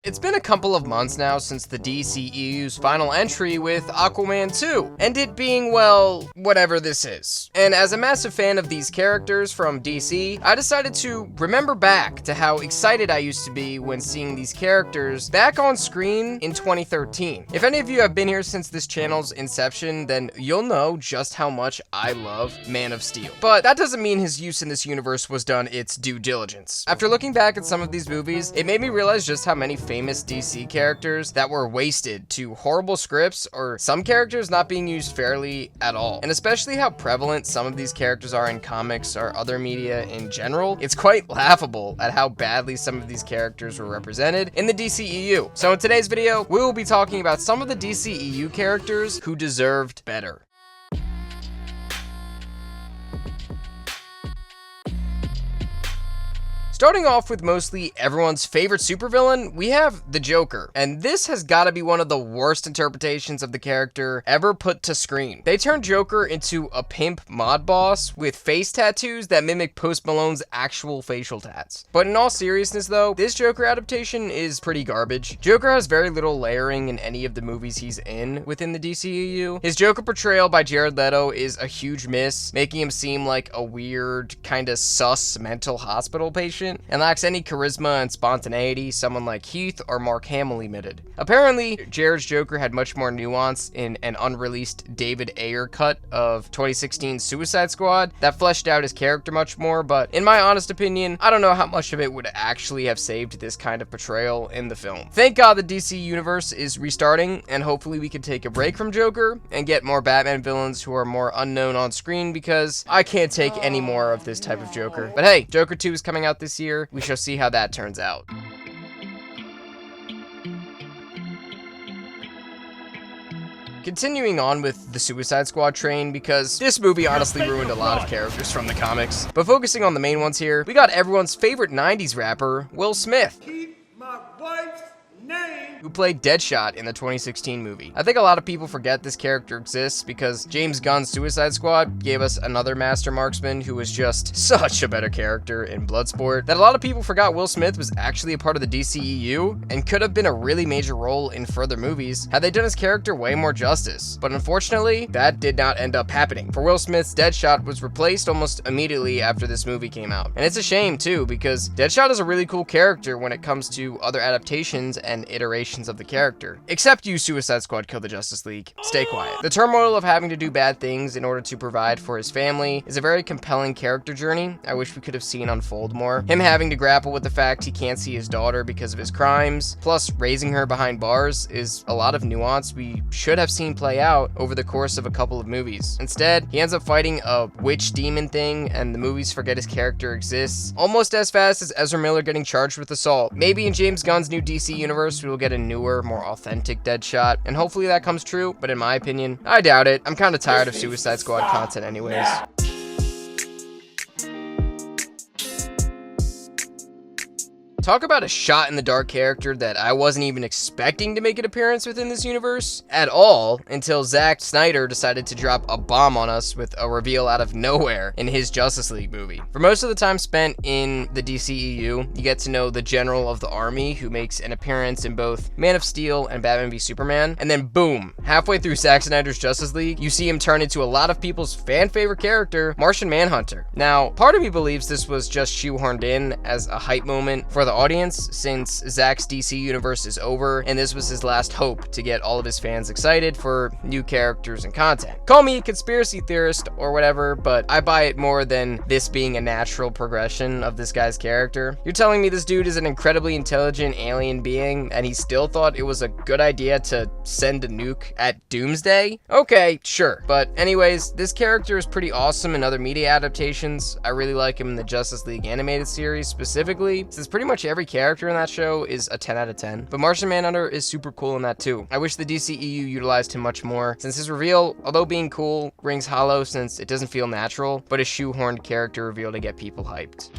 It's been a couple of months now since the DCEU's final entry with Aquaman 2, and it being, well, whatever this is. And as a massive fan of these characters from DC, I decided to remember back to how excited I used to be when seeing these characters back on screen in 2013. If any of you have been here since this channel's inception, then you'll know just how much I love Man of Steel. But that doesn't mean his use in this universe was done its due diligence. After looking back at some of these movies, it made me realize just how many famous DC characters that were wasted to horrible scripts or some characters not being used fairly at all. And especially how prevalent some of these characters are in comics or other media in general, it's quite laughable at how badly some of these characters were represented in the DCEU. So in today's video, we will be talking about some of the DCEU characters who deserved better. Starting off with mostly everyone's favorite supervillain, we have the Joker, and this has got to be one of the worst interpretations of the character ever put to screen. They turned Joker into a pimp mod boss with face tattoos that mimic Post Malone's actual facial tats. But in all seriousness though, this Joker adaptation is pretty garbage. Joker has very little layering in any of the movies he's in within the DCEU. His Joker portrayal by Jared Leto is a huge miss, making him seem like a weird, kinda sus mental hospital patient, and lacks any charisma and spontaneity someone like Heath or Mark Hamill emitted. Apparently, Jared's Joker had much more nuance in an unreleased David Ayer cut of 2016's Suicide Squad that fleshed out his character much more, but in my honest opinion, I don't know how much of it would actually have saved this kind of portrayal in the film. Thank God the DC universe is restarting, and hopefully we can take a break from Joker and get more Batman villains who are more unknown on screen, because I can't take any more of this type of Joker. But hey, Joker 2 is coming out this year. We shall see how that turns out. Continuing on with the Suicide Squad train, because this movie honestly ruined a lot of characters from the comics. But focusing on the main ones here, we got everyone's favorite 90s rapper, Will Smith, Keep my wife's name, who played Deadshot in the 2016 movie. I think a lot of people forget this character exists because James Gunn's Suicide Squad gave us another master marksman who was just such a better character in Bloodsport, that a lot of people forgot Will Smith was actually a part of the DCEU and could have been a really major role in further movies had they done his character way more justice. But unfortunately, that did not end up happening. For Will Smith's Deadshot was replaced almost immediately after this movie came out. And it's a shame too, because Deadshot is a really cool character when it comes to other adaptations and iterations of the character. Except you, Suicide Squad Kill the Justice League. Stay quiet. The turmoil of having to do bad things in order to provide for his family is a very compelling character journey I wish we could have seen unfold more. Him having to grapple with the fact he can't see his daughter because of his crimes, plus raising her behind bars, is a lot of nuance we should have seen play out over the course of a couple of movies. Instead, he ends up fighting a witch demon thing, and the movies forget his character exists almost as fast as Ezra Miller getting charged with assault. Maybe in James Gunn's new DC universe, we will get a newer, more authentic Deadshot, and hopefully that comes true, but in my opinion, I doubt it. I'm kind of tired of Suicide Squad content anyways. Talk about a shot-in-the-dark character that I wasn't even expecting to make an appearance within this universe at all until Zack Snyder decided to drop a bomb on us with a reveal out of nowhere in his Justice League movie. For most of the time spent in the DCEU, you get to know the General of the Army, who makes an appearance in both Man of Steel and Batman v Superman, and then boom, halfway through Zack Snyder's Justice League, you see him turn into a lot of people's fan-favorite character, Martian Manhunter. Now, part of me believes this was just shoehorned in as a hype moment for the audience, since Zack's DC universe is over and this was his last hope to get all of his fans excited for new characters and content. Call me a conspiracy theorist or whatever, but I buy it more than this being a natural progression of this guy's character. You're telling me this dude is an incredibly intelligent alien being and he still thought it was a good idea to send a nuke at Doomsday? Okay, sure. But anyways, this character is pretty awesome in other media adaptations. I really like him in the Justice League animated series specifically, since pretty much every character in that show is a 10 out of 10. But Martian Manhunter is super cool in that too. I wish the DCEU utilized him much more, since his reveal, although being cool, rings hollow since it doesn't feel natural, but a shoehorned character reveal to get people hyped.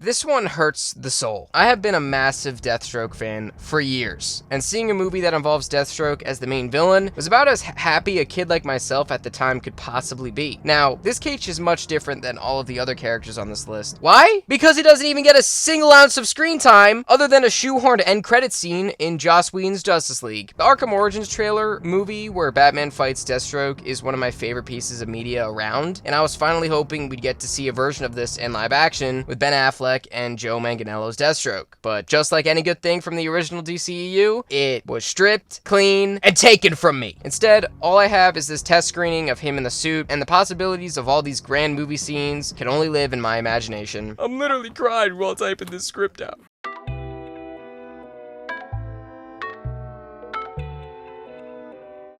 This one hurts the soul. I have been a massive Deathstroke fan for years, and seeing a movie that involves Deathstroke as the main villain was about as happy a kid like myself at the time could possibly be. Now, this case is much different than all of the other characters on this list. Why? Because he doesn't even get a single ounce of screen time other than a shoehorned end credit scene in Joss Whedon's Justice League. The Arkham Origins trailer movie where Batman fights Deathstroke is one of my favorite pieces of media around, and I was finally hoping we'd get to see a version of this in live action with Ben Affleck and Joe Manganiello's Deathstroke. But just like any good thing from the original DCEU, it was stripped, clean, and taken from me. Instead, all I have is this test screening of him in the suit, and the possibilities of all these grand movie scenes can only live in my imagination. I'm literally crying while typing this script out.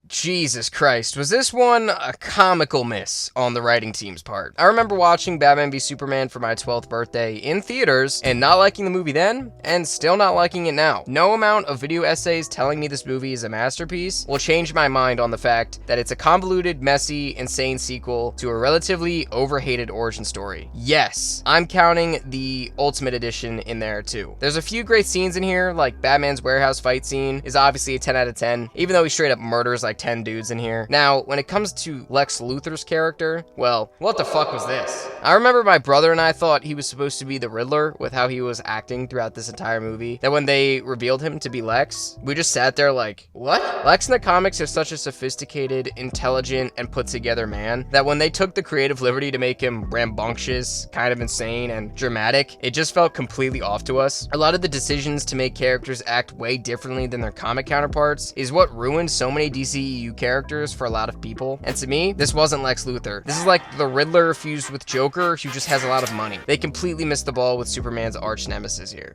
Jesus Christ, was this one a comical miss on the writing team's part? I remember watching Batman v Superman for my 12th birthday in theaters and not liking the movie then, and still not liking it now. No amount of video essays telling me this movie is a masterpiece will change my mind on the fact that it's a convoluted, messy, insane sequel to a relatively overhated origin story. Yes, I'm counting the Ultimate Edition in there too. There's a few great scenes in here, like Batman's warehouse fight scene is obviously a 10 out of 10, even though he straight up murders like 10 dudes in here. Now, when it comes to Lex Luther's character, well, what the fuck was this? I remember my brother and I thought he was supposed to be the Riddler with how he was acting throughout this entire movie, that when they revealed him to be Lex, we just sat there like, what? Lex in the comics is such a sophisticated, intelligent, and put together man that when they took the creative liberty to make him rambunctious, kind of insane, and dramatic, it just felt completely off to us. A lot of the decisions to make characters act way differently than their comic counterparts is what ruined so many DCEU characters for a lot of people, and to me, this wasn't Lex Luthor. This is like the Riddler fused with Joker, who just has a lot of money. They completely missed the ball with Superman's arch nemesis here.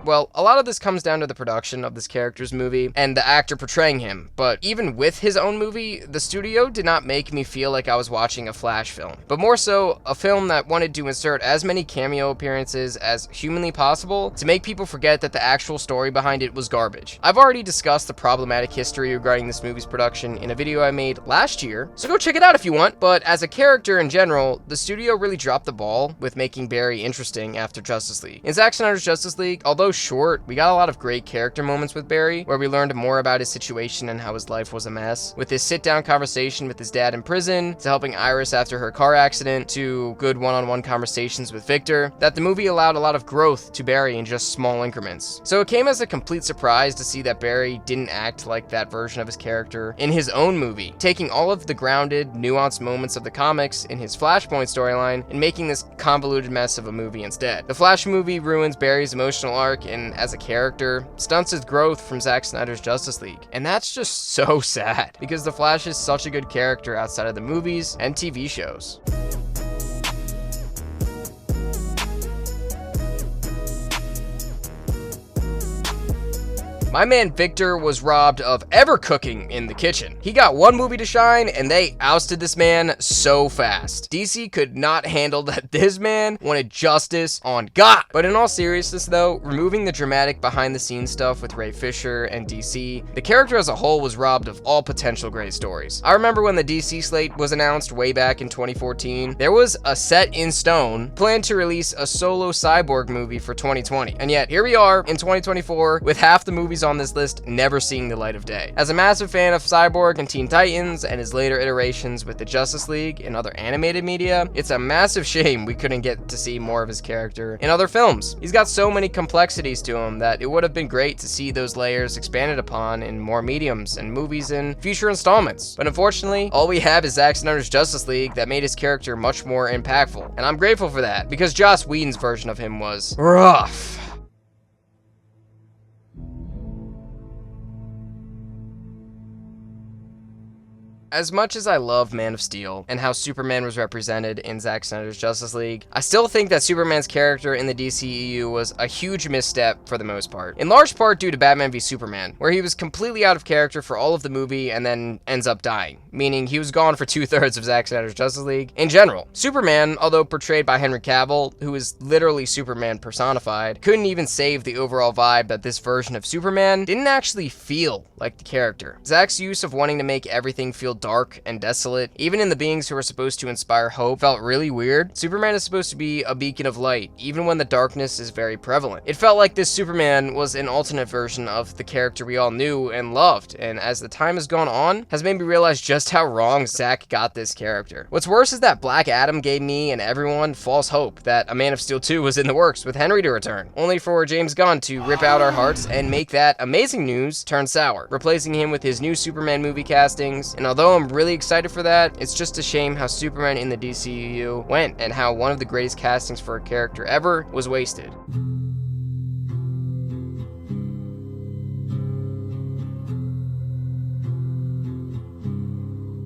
Well, a lot of this comes down to the production of this character's movie and the actor portraying him, but even with his own movie, the studio did not make me feel like I was watching a Flash film, but more so a film that wanted to insert as many cameo appearances as humanly possible to make people forget that the actual story behind it was garbage. I've already discussed the problematic history regarding this movie's production in a video I made last year, so go check it out if you want, but as a character in general, the studio really dropped the ball with making Barry interesting after Justice League. In Zack Snyder's Justice League, although short, we got a lot of great character moments with Barry, where we learned more about his situation and how his life was a mess. With his sit-down conversation with his dad in prison, to helping Iris after her car accident, to good one-on-one conversations with Victor, that the movie allowed a lot of growth to Barry in just small increments. So it came as a complete surprise to see that Barry didn't act like that version of his character in his own movie, taking all of the grounded, nuanced moments of the comics in his Flashpoint storyline and making this convoluted mess of a movie instead. The Flash movie ruins Barry's emotional arc and as a character stunts his growth from Zack Snyder's Justice League. And that's just so sad because the Flash is such a good character outside of the movies and TV shows. My man Victor was robbed of ever cooking in the kitchen. He got one movie to shine and they ousted this man so fast. DC could not handle that this man wanted justice on God. But in all seriousness though, removing the dramatic behind the scenes stuff with Ray Fisher and DC, the character as a whole was robbed of all potential great stories. I remember when the DC slate was announced way back in 2014, there was a set in stone plan to release a solo Cyborg movie for 2020. And yet here we are in 2024 with half the movies on this list never seeing the light of day. As a massive fan of Cyborg and Teen Titans and his later iterations with the Justice League and other animated media, it's a massive shame we couldn't get to see more of his character in other films. He's got so many complexities to him that it would have been great to see those layers expanded upon in more mediums and movies and future installments. But unfortunately, all we have is Zack Snyder's Justice League that made his character much more impactful. And I'm grateful for that because Joss Whedon's version of him was rough. As much as I love Man of Steel and how Superman was represented in Zack Snyder's Justice League, I still think that Superman's character in the DCEU was a huge misstep for the most part. In large part due to Batman v Superman, where he was completely out of character for all of the movie and then ends up dying, meaning he was gone for 2/3 of Zack Snyder's Justice League. In general, Superman, although portrayed by Henry Cavill, who is literally Superman personified, couldn't even save the overall vibe that this version of Superman didn't actually feel like the character. Zack's use of wanting to make everything feel dark and desolate. Even in the beings who are supposed to inspire hope felt really weird. Superman is supposed to be a beacon of light, even when the darkness is very prevalent. It felt like this Superman was an alternate version of the character we all knew and loved, and as the time has gone on, has made me realize just how wrong Zack got this character. What's worse is that Black Adam gave me and everyone false hope that a Man of Steel 2 was in the works with Henry to return, only for James Gunn to rip out our hearts and make that amazing news turn sour, replacing him with his new Superman movie castings. And although I'm really excited for that, it's just a shame how Superman in the DCEU went and how one of the greatest castings for a character ever was wasted.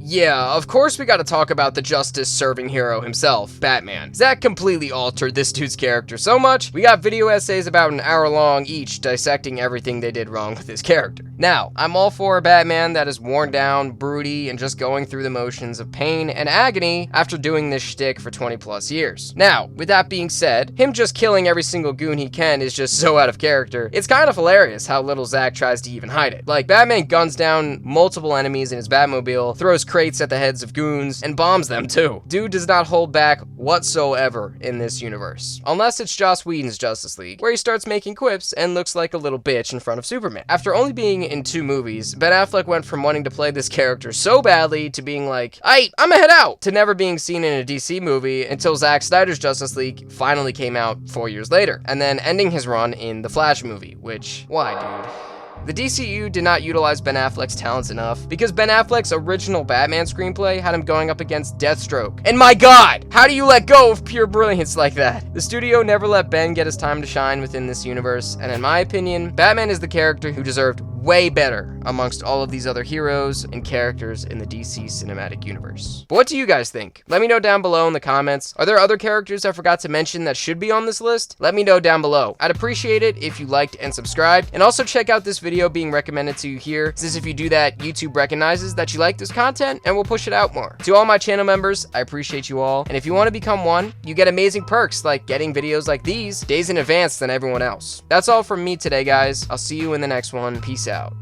Yeah, of course we gotta talk about the justice-serving hero himself, Batman. Zack completely altered this dude's character so much, we got video essays about an hour long each dissecting everything they did wrong with his character. Now, I'm all for a Batman that is worn down, broody, and just going through the motions of pain and agony after doing this shtick for 20 plus years. Now, with that being said, him just killing every single goon he can is just so out of character. It's kind of hilarious how little Zack tries to even hide it. Like, Batman guns down multiple enemies in his Batmobile, throws crates at the heads of goons, and bombs them too. Dude does not hold back whatsoever in this universe. Unless it's Joss Whedon's Justice League, where he starts making quips and looks like a little bitch in front of Superman. After only being in 2 movies, Ben Affleck went from wanting to play this character so badly to being like, I'ma head out, to never being seen in a DC movie until Zack Snyder's Justice League finally came out 4 years later, and then ending his run in the Flash movie, which, why, dude? The DCEU did not utilize Ben Affleck's talents enough because Ben Affleck's original Batman screenplay had him going up against Deathstroke. And my god, how do you let go of pure brilliance like that? The studio never let Ben get his time to shine within this universe, and in my opinion, Batman is the character who deserved way better amongst all of these other heroes and characters in the DC cinematic universe. But what do you guys think? Let me know down below in the comments. Are there other characters I forgot to mention that should be on this list? Let me know down below. I'd appreciate it if you liked and subscribed, and also check out this video being recommended to you here, since if you do that, YouTube recognizes that you like this content and will push it out more. To all my channel members, I appreciate you all, and if you want to become one, you get amazing perks like getting videos like these days in advance than everyone else. That's all from me today, guys. I'll see you in the next one. Peace out.